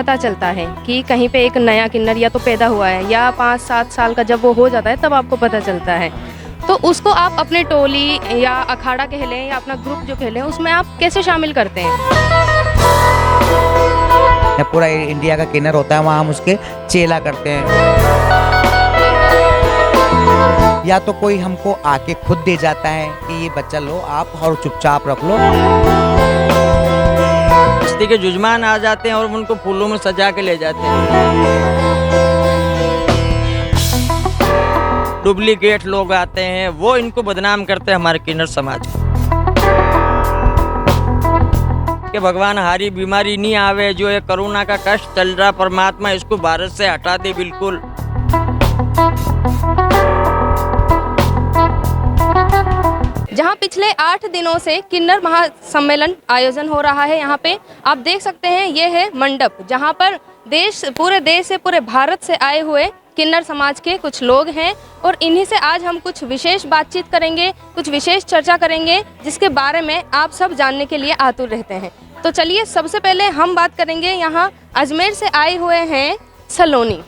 पता चलता है कि कहीं पे एक नया किन्नर या तो पैदा हुआ है या 5-7 साल का जब वो हो जाता है तब आपको पता चलता है, तो उसको आप अपने टोली या अखाड़ा कह लें या अपना ग्रुप जो कह लें उसमें आप कैसे शामिल करते हैं? पूरा इंडिया का किन्नर होता है, वहाँ हम उसके चेला करते हैं, या तो कोई हमको आके खुद दे जाता है कि ये बच्चा लो आप और चुपचाप रख लो। बस्ती के जुजमान आ जाते हैं और उनको फूलों में सजा के ले जाते हैं। डुप्लीकेट लोग आते हैं, वो इनको बदनाम करते हैं हमारे किन्नर समाज को, कि भगवान हारी बीमारी नहीं आवे, जो ये कोरोना का कष्ट चल रहा परमात्मा इसको भारत से हटा दे बिल्कुल। जहां पिछले 8 दिनों से किन्नर महासम्मेलन आयोजन हो रहा है, यहाँ पे आप देख सकते हैं ये है मंडप, जहां पर पूरे देश से, पूरे भारत से आए हुए किन्नर समाज के कुछ लोग हैं और इन्हीं से आज हम कुछ विशेष बातचीत करेंगे, कुछ विशेष चर्चा करेंगे जिसके बारे में आप सब जानने के लिए आतुर रहते हैं। तो चलिए सबसे पहले हम बात करेंगे, यहाँ अजमेर से आए हुए हैं सलोनी।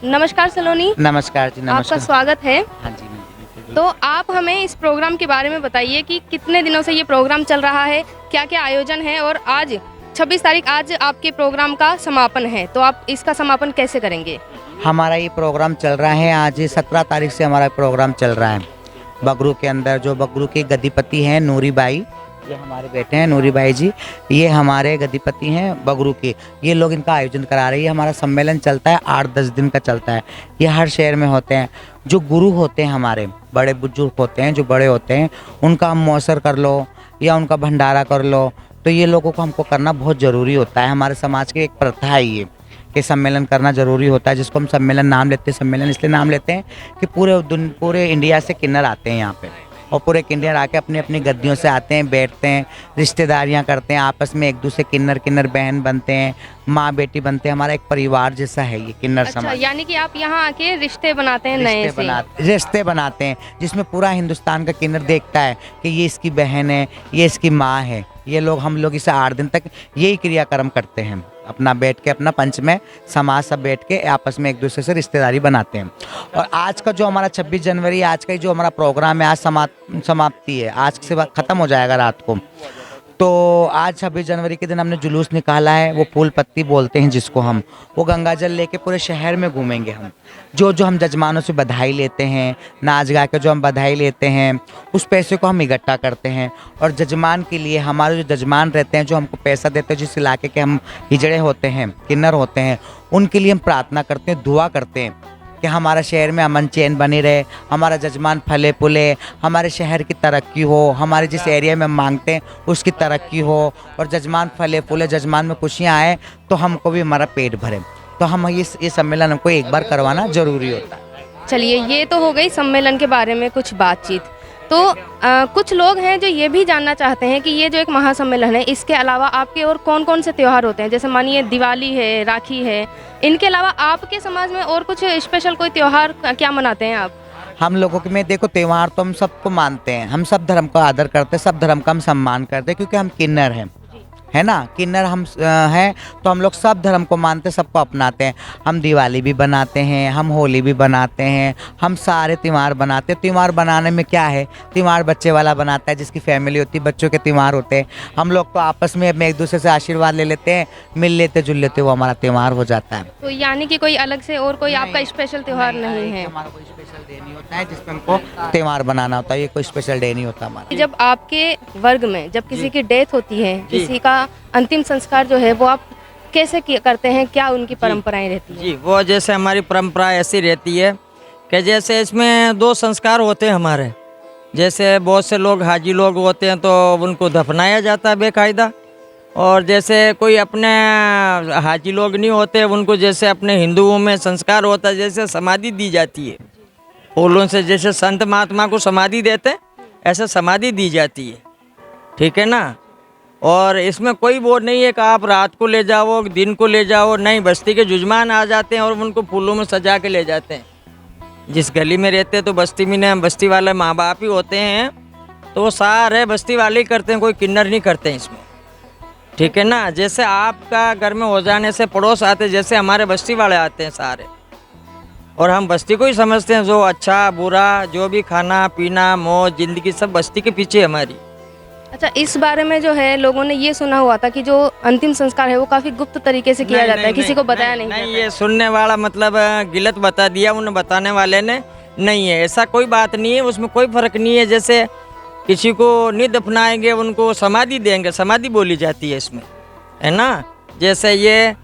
नमस्कार सलोनी। नमस्कार जी, नमस्कार। आपका स्वागत है। हाँ जी। तो आप हमें इस प्रोग्राम के बारे में बताइए कि कितने दिनों से ये प्रोग्राम चल रहा है, क्या क्या आयोजन है, और आज 26 तारीख आज आपके प्रोग्राम का समापन है, तो आप इसका समापन कैसे करेंगे? हमारा ये प्रोग्राम चल रहा है, आज 17 तारीख से हमारा प्रोग्राम चल रहा है बगरू के अंदर। जो बगरू के गद्दीपति हैं नूरी बाई, ये हमारे बेटे हैं नूरी बाई जी, ये हमारे गद्दीपति हैं बगरू के, ये लोग इनका आयोजन करा रहे हैं। हमारा सम्मेलन चलता है 8-10 दिन का चलता है, ये हर शहर में होते हैं। जो गुरु होते हैं हमारे बड़े बुजुर्ग होते हैं, जो बड़े होते हैं, उनका हम मौसर कर लो या उनका भंडारा कर लो, तो ये लोगों को हमको करना बहुत ज़रूरी होता है। हमारे समाज की एक प्रथा है ये कि सम्मेलन करना ज़रूरी होता है, जिसको हम सम्मेलन नाम लेते हैं। सम्मेलन इसलिए नाम लेते हैं कि पूरे इंडिया से किन्नर आते हैं यहाँ पे, और पूरे किन्नर आके अपनी अपनी गद्दियों से आते हैं, बैठते हैं, रिश्तेदारियाँ करते हैं, आपस में एक दूसरे किन्नर बहन बनते हैं, माँ बेटी बनते हैं। हमारा एक परिवार जैसा है ये किन्नर समाज। यानी कि आप यहाँ आके रिश्ते बनाते हैं, रिश्ते बनाते हैं, जिसमें पूरा हिंदुस्तान का किन्नर देखता है कि ये इसकी बहन है, ये इसकी माँ है। ये लोग, हम लोग इसे 8 दिन तक यही क्रियाक्रम करते हैं, अपना बैठ के, अपना पंच में समाज सब बैठ के आपस में एक दूसरे से रिश्तेदारी बनाते हैं। और आज का जो हमारा 26 जनवरी, आज का जो हमारा प्रोग्राम है, आज समाप्ति है, आज से ख़त्म हो जाएगा रात को। तो आज 26 जनवरी के दिन हमने जुलूस निकाला है, वो फूल पत्ती बोलते हैं जिसको हम, वो गंगा जल लेके पूरे शहर में घूमेंगे हम। जो हम जजमानों से बधाई लेते हैं, नाच गा के जो हम बधाई लेते हैं, उस पैसे को हम इकट्ठा करते हैं और जजमान के लिए, हमारे जो जजमान रहते हैं, जो हमको पैसा देते हैं, जिस इलाके के हम हिजड़े होते हैं, किन्नर होते हैं, उनके लिए हम प्रार्थना करते हैं, दुआ करते हैं कि हमारा शहर में अमन चैन बनी रहे, हमारा जजमान फले फूले, हमारे शहर की तरक्की हो, हमारे जिस एरिया में हम मांगते हैं उसकी तरक्की हो, और जजमान फले फूले, जजमान में खुशियाँ आए तो हमको भी हमारा पेट भरे। तो हम ये सम्मेलन हमको एक बार करवाना ज़रूरी होता है। चलिए, ये तो हो गई सम्मेलन के बारे में कुछ बातचीत। तो कुछ लोग हैं जो ये भी जानना चाहते हैं कि ये जो एक महासम्मेलन है, इसके अलावा आपके और कौन कौन से त्यौहार होते हैं? जैसे मानिए दिवाली है, राखी है, इनके अलावा आपके समाज में और कुछ स्पेशल कोई त्यौहार क्या मनाते हैं आप? हम लोगों के में देखो, त्यौहार तो हम सबको मानते हैं, हम सब धर्म को आदर करते हैं, सब धर्म का हम सम्मान करते हैं, क्योंकि हम किन्नर हैं, है ना। किन्नर हम हैं तो हम लोग सब धर्म को मानते हैं, सबको अपनाते हैं। हम दिवाली भी बनाते हैं, हम होली भी बनाते हैं, हम सारे त्यौहार बनाते हैं। त्यौहार बनाने में क्या है, त्यौहार बच्चे वाला बनाता है, जिसकी फैमिली होती है, बच्चों के त्यौहार होते हैं। हम लोग तो आपस में एक दूसरे से आशीर्वाद ले लेते हैं, मिल लेते जुल लेते, वो हमारा त्यौहार हो जाता है। तो यानी कि कोई अलग से और कोई आपका स्पेशल त्यौहार नहीं है? हमारा कोई स्पेशल डे नहीं होता है जिसमें हमको त्यौहार बनाना होता है, ये कोई स्पेशल डे नहीं होता हमारा। जब आपके वर्ग में जब किसी की डेथ होती है, किसी का अंतिम संस्कार जो है, वो आप कैसे करते हैं, क्या उनकी परंपराएं रहती हैं? जी, वो जैसे हमारी परंपरा ऐसी रहती है कि जैसे इसमें 2 संस्कार होते हैं हमारे। जैसे बहुत से लोग हाजी लोग होते हैं तो उनको दफनाया जाता है बेकायदा, और जैसे कोई अपने हाजी लोग नहीं होते, उनको जैसे अपने हिंदुओं में संस्कार होता है, जैसे समाधि दी जाती है फूलों से, जैसे संत महात्मा को समाधि देते हैं, ऐसे समाधि दी जाती है, ठीक है ना। और इसमें कोई वो नहीं है कि आप रात को ले जाओ, दिन को ले जाओ, नहीं, बस्ती के जुजमान आ जाते हैं और उनको फूलों में सजा के ले जाते हैं। जिस गली में रहते हैं तो बस्ती वाले माँ बाप ही होते हैं, तो वो सारे बस्ती वाले ही करते हैं, कोई किन्नर नहीं करते हैं इसमें। ठीक है ना। जैसे आपका घर में हो जाने से पड़ोस आते, जैसे हमारे बस्ती वाले आते हैं सारे, और हम बस्ती को ही समझते हैं, जो अच्छा बुरा जो भी खाना पीना मौज जिंदगी सब बस्ती के पीछे है हमारी। अच्छा, इस बारे में जो है लोगों ने ये सुना हुआ था कि जो अंतिम संस्कार है वो काफी गुप्त तरीके से किया जाता है, किसी को बताया नहीं नहीं, जाता ये सुनने वाला मतलब गलत बता दिया उन बताने वाले ने। नहीं है, ऐसा कोई बात नहीं है, उसमें कोई फर्क नहीं है। जैसे किसी को नहीं दफनाएंगे उनको समाधि देंगे, समाधि बोली जाती है इसमें, है ना। जैसे ये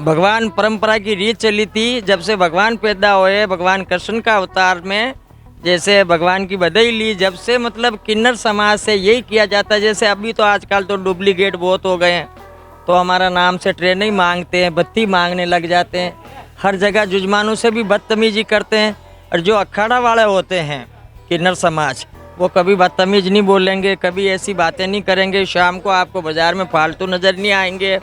भगवान परंपरा की रीत चली थी, जब से भगवान पैदा हुए, भगवान कृष्ण का अवतार में जैसे भगवान की बधाई ली, जब से मतलब किन्नर समाज से यही किया जाता है। जैसे अभी तो आजकल तो डुप्लीकेट बहुत हो गए हैं, तो हमारा नाम से ट्रेन ही मांगते हैं, बत्ती मांगने लग जाते हैं, हर जगह जुजमानों से भी बदतमीजी करते हैं। और जो अखाड़ा वाले होते हैं किन्नर समाज, वो कभी बदतमीज नहीं बोलेंगे, कभी ऐसी बातें नहीं करेंगे। शाम को आपको बाज़ार में फालतू नज़र नहीं आएंगे,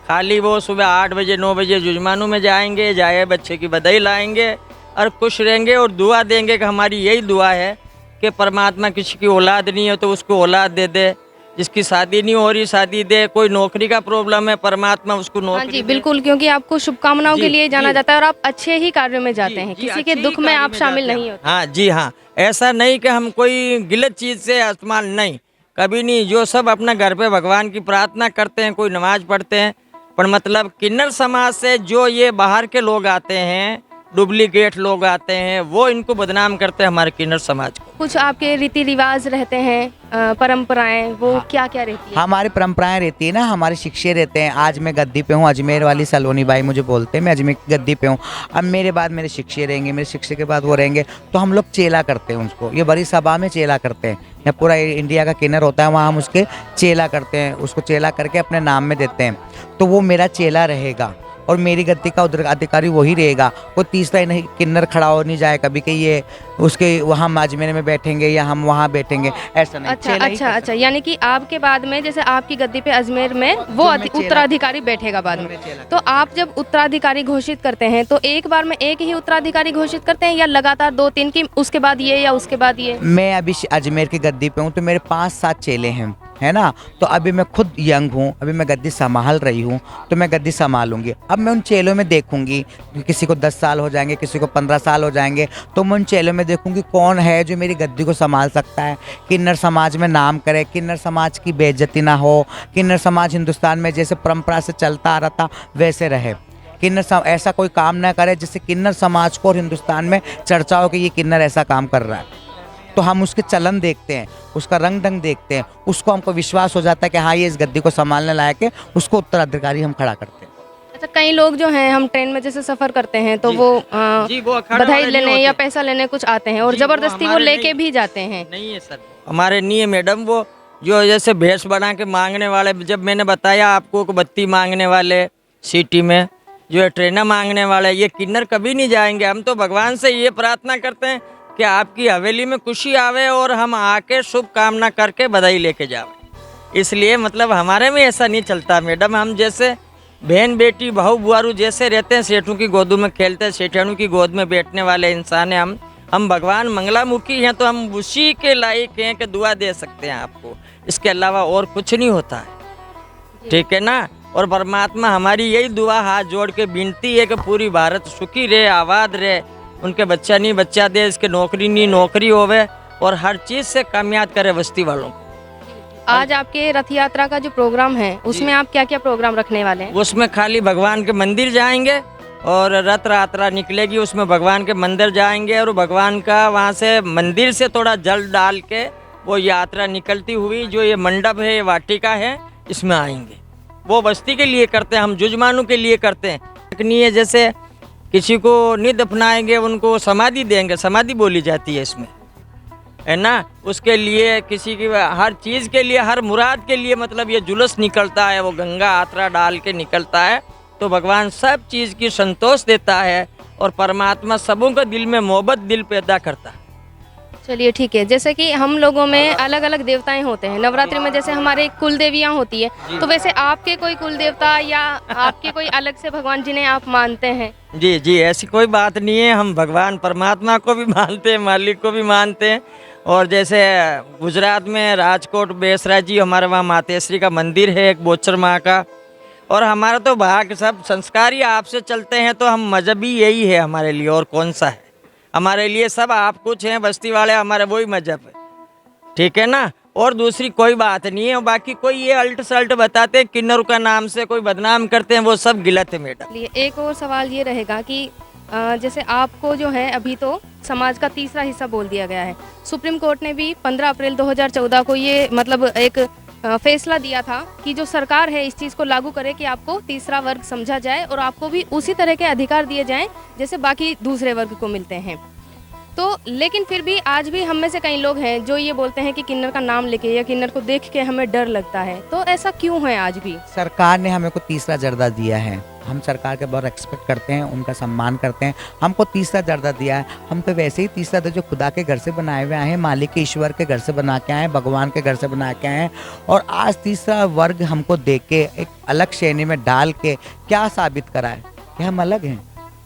खाली वो सुबह 8 बजे 9 बजे जुजमानों में जाएंगे, जाए बच्चे की बधाई लाएंगे और खुश रहेंगे और दुआ देंगे कि हमारी यही दुआ है कि परमात्मा किसी की औलाद नहीं है तो उसको औलाद दे दे, जिसकी शादी नहीं हो रही शादी दे, कोई नौकरी का प्रॉब्लम है परमात्मा उसको हाँ नौकरी जी दे। बिल्कुल, क्योंकि आपको शुभकामनाओं के जी, लिए जाना जी। जाता है और आप अच्छे ही कार्यों में जाते हैं, जी, किसी के अच्छे दुख ही में कार्य आप शामिल जाते हैं। नहीं होते। हाँ जी हाँ, ऐसा नहीं कि हम कोई गलत चीज़ से इस्तेमाल, नहीं, कभी नहीं। जो सब अपना घर पे भगवान की प्रार्थना करते हैं, कोई नमाज पढ़ते हैं, पर मतलब किन्नर समाज से जो ये बाहर के लोग आते हैं, डुप्लीकेट लोग आते हैं, वो इनको बदनाम करते हैं हमारे किन्नर समाज को। कुछ आपके रीति रिवाज रहते हैं, परंपराएं, वो क्या क्या रहती है? हमारी परंपराएं रहती है ना, हमारे शिक्षे रहते हैं। आज मैं गद्दी पे हूँ, अजमेर वाली सलोनी बाई मुझे बोलते हैं, मैं अजमेर की गद्दी पे हूँ। अब मेरे बाद मेरे शिक्षे रहेंगे, मेरे शिक्षे के बाद वो रहेंगे, तो हम लोग चेला करते हैं उसको। ये बड़ी सभा में चेला करते हैं, या पूरा इंडिया का किन्नर होता है वहाँ हम उसके चेला करते हैं, उसको चेला करके अपने नाम में देते हैं। तो वो मेरा चेला रहेगा और मेरी गद्दी का उत्तराधिकारी वही रहेगा। कोई तीसरा नहीं किन्नर खड़ा हो नहीं जाए कभी कि ये उसके वहाँ अजमेर में बैठेंगे या हम वहाँ बैठेंगे, ऐसा नहीं। अच्छा चेला ही अच्छा कर अच्छा, यानी कि आपके बाद में जैसे आपकी गद्दी पे अजमेर में वो मैं चेला- उत्तराधिकारी बैठेगा बाद जो में, मैं चेला तो आप जब उत्तराधिकारी घोषित करते हैं तो एक बार में एक ही उत्तराधिकारी घोषित करते हैं या लगातार 2-3 की, उसके बाद ये या उसके बाद ये? मैं अभी अजमेर की गद्दी पे हूँ, तो मेरे 5-7 चेले हैं, है ना। तो अभी मैं खुद यंग हूँ, अभी मैं गद्दी संभाल रही हूँ, तो मैं गद्दी संभालूंगी। अब मैं उन चेलों में देखूंगी, किसी को 10 साल हो जाएंगे, किसी को 15 साल हो जाएंगे, तो मैं उन चेलों में देखूंगी कौन है जो मेरी गद्दी को संभाल सकता है, किन्नर समाज में नाम करे, किन्नर समाज की बेइज्जती ना हो, किन्नर समाज हिंदुस्तान में जैसे परंपरा से चलता आ रहा था वैसे रहे। किन्नर ऐसा कोई काम ना करे जिससे किन्नर समाज को और हिंदुस्तान में चर्चा हो कि ये किन्नर ऐसा काम कर रहा है। तो हम उसके चलन देखते हैं, उसका रंग ढंग देखते हैं, उसको हमको विश्वास हो जाता है कि हाँ ये इस गद्दी को संभालने लायक है, उसको उत्तराधिकारी हम खड़ा करते हैं। अच्छा, कई लोग जो हैं, हम ट्रेन में जैसे सफर करते हैं तो जी। वो जी, वो अखाड़े बधाई वाले नहीं लेने या होते। पैसा लेने कुछ आते हैं और जी, वो जबरदस्ती वो हमारे लेके नहीं- भी जाते हैं। नहीं है सर, हमारे नहीं है मैडम। वो जो जैसे भेष बना के मांगने वाले, जब मैंने बताया आपको कि बत्ती मांगने वाले सिटी में, जो है ट्रेना मांगने वाले, ये किन्नर कभी नहीं जाएंगे। हम तो भगवान से ये प्रार्थना करते हैं कि आपकी हवेली में खुशी आवे और हम आके शुभ कामना करके बधाई लेके जावे। इसलिए मतलब हमारे में ऐसा नहीं चलता मैडम। हम जैसे बहन बेटी बहू बुआरू जैसे रहते हैं, सेठों की गोदों में खेलते हैं, सेठानों की गोद में बैठने वाले इंसान हैं हम भगवान मंगलामुखी हैं, तो हम उसी के लायक हैं कि दुआ दे सकते हैं आपको, इसके अलावा और कुछ नहीं होता है, ठीक है ना। और परमात्मा हमारी यही दुआ हाथ जोड़ के विनती है कि पूरी भारत सुखी रहे, आबाद रहे, उनके बच्चा नहीं बच्चा दे, इसके नौकरी नहीं नौकरी होवे, और हर चीज़ से कामयाब करे बस्ती वालों को। आज आपके रथ यात्रा का जो प्रोग्राम है उसमें आप क्या क्या प्रोग्राम रखने वाले हैं? उसमें खाली भगवान के मंदिर जाएंगे और रथ यात्रा निकलेगी, उसमें भगवान के मंदिर जाएंगे और भगवान का वहाँ से मंदिर से थोड़ा जल डाल के वो यात्रा निकलती हुई जो ये मंडप है, ये वाटिका है, इसमें आएंगे। वो बस्ती के लिए करते हैं, हम जुजमानों के लिए करते हैं। नहीं है जैसे किसी को नहीं दफनाएंगे उनको समाधि देंगे, समाधि बोली जाती है इसमें, है ना। उसके लिए किसी की हर चीज़ के लिए, हर मुराद के लिए मतलब ये जुलूस निकलता है, वो गंगा यात्रा डाल के निकलता है, तो भगवान सब चीज़ की संतोष देता है और परमात्मा सबों का दिल में मोहब्बत दिल पैदा करता है। चलिए ठीक है। जैसे कि हम लोगों में अलग अलग देवताएं होते हैं, नवरात्रि में जैसे हमारे कुल देवियाँ होती है, तो वैसे आपके कोई कुल देवता या आपके कोई अलग से भगवान जिन्हें आप मानते हैं? जी जी, ऐसी कोई बात नहीं है। हम भगवान परमात्मा को भी मानते हैं, मालिक को भी मानते हैं। और जैसे गुजरात में राजकोट बेसरा जी, हमारे वहाँ मातेश्वरी का मंदिर है, एक बोचर माँ का। और हमारा तो भाग सब संस्कार ही आपसे चलते हैं, तो हम मजहबी यही है हमारे लिए, और कौन सा है हमारे लिए। सब आप कुछ हैं, बस्ती वाले हमारे वही मजहब है, ठीक है ना। और दूसरी कोई बात नहीं है। और बाकी कोई ये अल्ट सल्ट बताते हैं, किन्नर का नाम से कोई बदनाम करते हैं, वो सब गलत है मैडम। चलिए एक और सवाल ये रहेगा कि जैसे आपको जो है अभी तो समाज का तीसरा हिस्सा बोल दिया गया है। सुप्रीम कोर्ट ने भी 15 अप्रैल 2014 को ये मतलब एक फैसला दिया था कि जो सरकार है इस चीज़ को लागू करे कि आपको तीसरा वर्ग समझा जाए और आपको भी उसी तरह के अधिकार दिए जाएं जैसे बाकी दूसरे वर्ग को मिलते हैं। तो लेकिन फिर भी आज भी हम में से कई लोग हैं जो ये बोलते हैं कि किन्नर का नाम लेके या किन्नर को देख के हमें डर लगता है। तो ऐसा क्यों है आज भी? सरकार ने हमें को तीसरा दर्जा दिया है, हम सरकार के बहुत रिस्पेक्ट करते हैं, उनका सम्मान करते हैं। हमको तीसरा दर्जा दिया है, हम तो वैसे ही तीसरा दर्जा जो खुदा के घर से बनाए हुए आए हैं, मालिक के ईश्वर के घर से बना के आए हैं, भगवान के घर से बना के आए हैं। और आज तीसरा वर्ग हमको दे के एक अलग श्रेणी में डाल के क्या साबित करा है कि हम अलग हैं।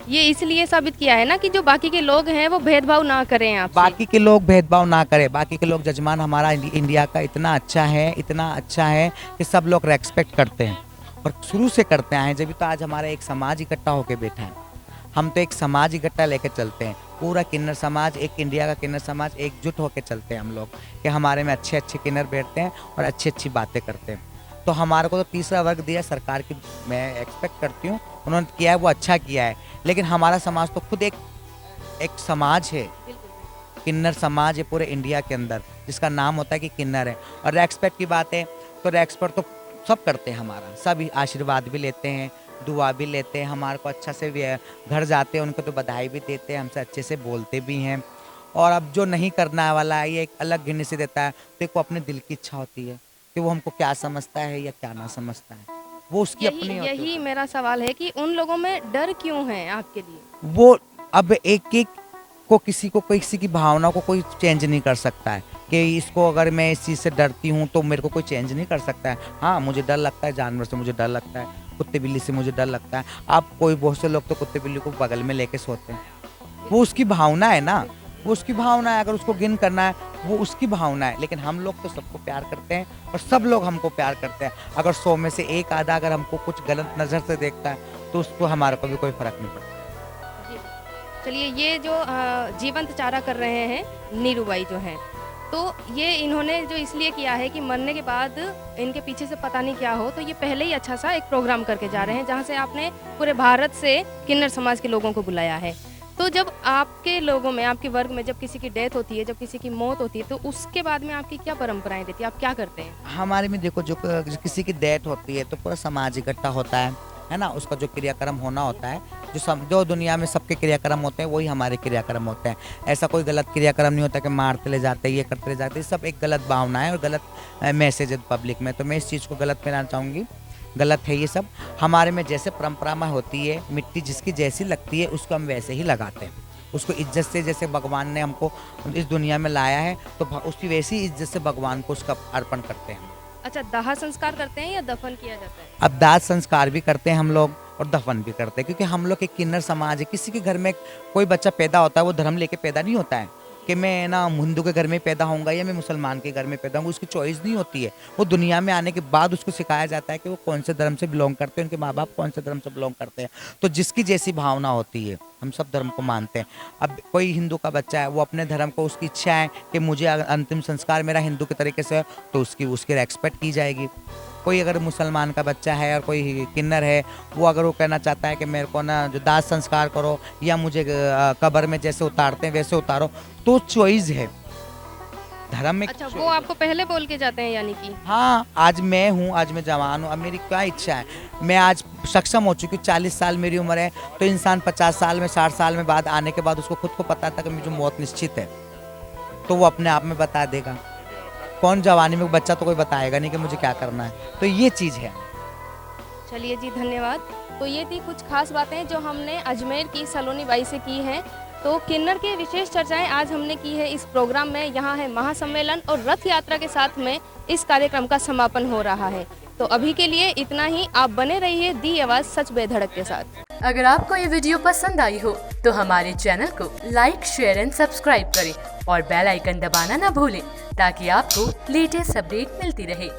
ये इसलिए साबित किया है ना कि जो बाकी के लोग हैं वो भेदभाव ना करें आपसे। बाकी के लोग भेदभाव ना करें, बाकी के लोग जजमान हमारा इंडिया का इतना अच्छा है, इतना अच्छा है कि सब लोग रेस्पेक्ट करते हैं और शुरू से करते आए हैं। जब तो आज हमारा एक समाज इकट्ठा होकर बैठा है, हम तो एक समाज इकट्ठा लेकर चलते हैं। पूरा किन्नर समाज, एक इंडिया का किन्नर समाज एकजुट होकर चलते हैं हम लोग कि हमारे में अच्छे अच्छे किन्नर बैठते हैं और अच्छी अच्छी बातें करते हैं। तो हमारे को तो तीसरा वर्ग दिया सरकार की, मैं एक्सपेक्ट करती हूँ उन्होंने किया है वो अच्छा किया है। लेकिन हमारा समाज तो खुद एक समाज है, किन्नर समाज है पूरे इंडिया के अंदर, जिसका नाम होता है कि किन्नर है। और रेस्पेक्ट की बात है तो रेस्पेक्ट तो सब करते हैं, हमारा सब आशीर्वाद भी लेते हैं, दुआ भी लेते हैं, हमारे को अच्छा से घर जाते हैं उनको तो बधाई भी देते हैं, हमसे अच्छे से बोलते भी हैं। और अब जो नहीं करना वाला है ये एक अलग गिनती से देता है, तो वो अपने दिल की इच्छा होती है कि वो हमको क्या समझता है या क्या ना समझता है, वो उसकी अपनी होती है। यही मेरा सवाल है कि उन लोगों में डर क्यों है आपके लिए? वो अब एक एक को किसी की भावना को कोई चेंज नहीं कर सकता है कि इसको अगर मैं इस चीज़ से डरती हूँ तो मेरे को कोई चेंज नहीं कर सकता है। हाँ, मुझे डर लगता है जानवर से, मुझे डर लगता है कुत्ते बिल्ली से, मुझे डर लगता है। आप कोई बहुत से लोग तो कुत्ते बिल्ली को बगल में लेके सोते हैं, वो उसकी भावना है ना, वो उसकी भावना है। अगर उसको गिन करना है वो उसकी भावना है। लेकिन हम लोग तो सबको प्यार करते हैं और सब लोग हमको प्यार करते हैं। अगर 100 में से एक आधा अगर हमको कुछ गलत नज़र से देखता है तो उसको हमारे को भी कोई फर्क नहीं पड़ता। चलिए ये जो जीवंत चारा कर रहे हैं नीरूबाई जो हैं, तो ये इन्होंने जो इसलिए किया है कि मरने के बाद इनके पीछे से पता नहीं क्या हो, तो ये पहले ही अच्छा सा एक प्रोग्राम करके जा रहे हैं जहाँ से आपने पूरे भारत से किन्नर समाज के लोगों को बुलाया है। तो जब आपके लोगों में, आपके वर्ग में जब किसी की डेथ होती है, जब किसी की मौत होती है, तो उसके बाद में आपकी क्या परंपराएं रहती है, आप क्या करते हैं? हमारे में देखो जो किसी की डेथ होती है तो पूरा समाज इकट्ठा होता है ना, उसका जो क्रियाक्रम होना होता है, जो दुनिया में सबके क्रियाक्रम होते हैं वही हमारे क्रियाक्रम होते हैं। ऐसा कोई गलत क्रियाक्रम नहीं होता कि मारते ले जाते ये करते ले जाते, सब एक गलत भावना है और गलत मैसेज है पब्लिक में। तो मैं इस चीज़ को गलत कहना चाहूँगी, गलत है ये सब। हमारे में जैसे परंपरा में होती है, मिट्टी जिसकी जैसी लगती है उसको हम वैसे ही लगाते हैं, उसको इज्जत से, जैसे भगवान ने हमको इस दुनिया में लाया है तो उसकी वैसी इज्जत से भगवान को उसका अर्पण करते हैं। अच्छा, दाह संस्कार करते हैं या दफन किया जाता है? अब दाह संस्कार भी करते हैं हम लोग और दफन भी करते हैं, क्योंकि हम लोग एक किन्नर समाज है। किसी के घर में कोई बच्चा पैदा होता है वो धर्म लेके पैदा नहीं होता है कि मैं ना हिंदू के घर में पैदा होऊंगा या मैं मुसलमान के घर में पैदा होऊंगा, उसकी चॉइस नहीं होती है। वो दुनिया में आने के बाद उसको सिखाया जाता है कि वो कौन से धर्म से बिलोंग करते हैं, उनके माँ बाप कौन से धर्म से बिलोंग करते हैं। तो जिसकी जैसी भावना होती है, हम सब धर्म को मानते हैं। अब कोई हिंदू का बच्चा है, वो अपने धर्म को, उसकी इच्छा है कि मुझे अंतिम संस्कार मेरा हिंदू के तरीके से, तो उसकी रेस्पेक्ट की जाएगी। कोई अगर मुसलमान का बच्चा है और कोई किन्नर है, वो अगर वो कहना चाहता है कि मेरे को ना जो दाह संस्कार करो या मुझे कब्र में जैसे उतारते हैं वैसे उतारो, तो चॉइस है धर्म में। अच्छा, वो आपको पहले बोल के जाते हैं यानी कि? हाँ, आज मैं हूँ, आज मैं जवान हूँ, अब मेरी क्या इच्छा है, मैं आज सक्षम हो चुकी हूँ। 40 साल मेरी उम्र है, तो इंसान 50 साल में, 60 साल में बाद आने के बाद उसको खुद को पता था कि मुझे मौत निश्चित है, तो वो अपने आप में बता देगा। कौन जवानी में बच्चा तो कोई बताएगा नहीं कि मुझे क्या करना है, तो ये चीज़ है। चलिए जी, धन्यवाद। तो ये थी कुछ खास बातें जो हमने अजमेर की सलोनी बाई से की हैं। तो किन्नर की विशेष चर्चाएं आज हमने की है इस प्रोग्राम में। यहाँ है महासम्मेलन और रथ यात्रा के साथ में इस कार्यक्रम का समापन हो रहा है। तो अभी के लिए इतना ही। आप बने रहिए दी आवाज़ सच बेधड़क के साथ। अगर आपको ये वीडियो पसंद आई हो तो हमारे चैनल को लाइक, शेयर एंड सब्सक्राइब करें और बेल आइकन दबाना ना भूलें ताकि आपको लेटेस्ट अपडेट मिलती रहे।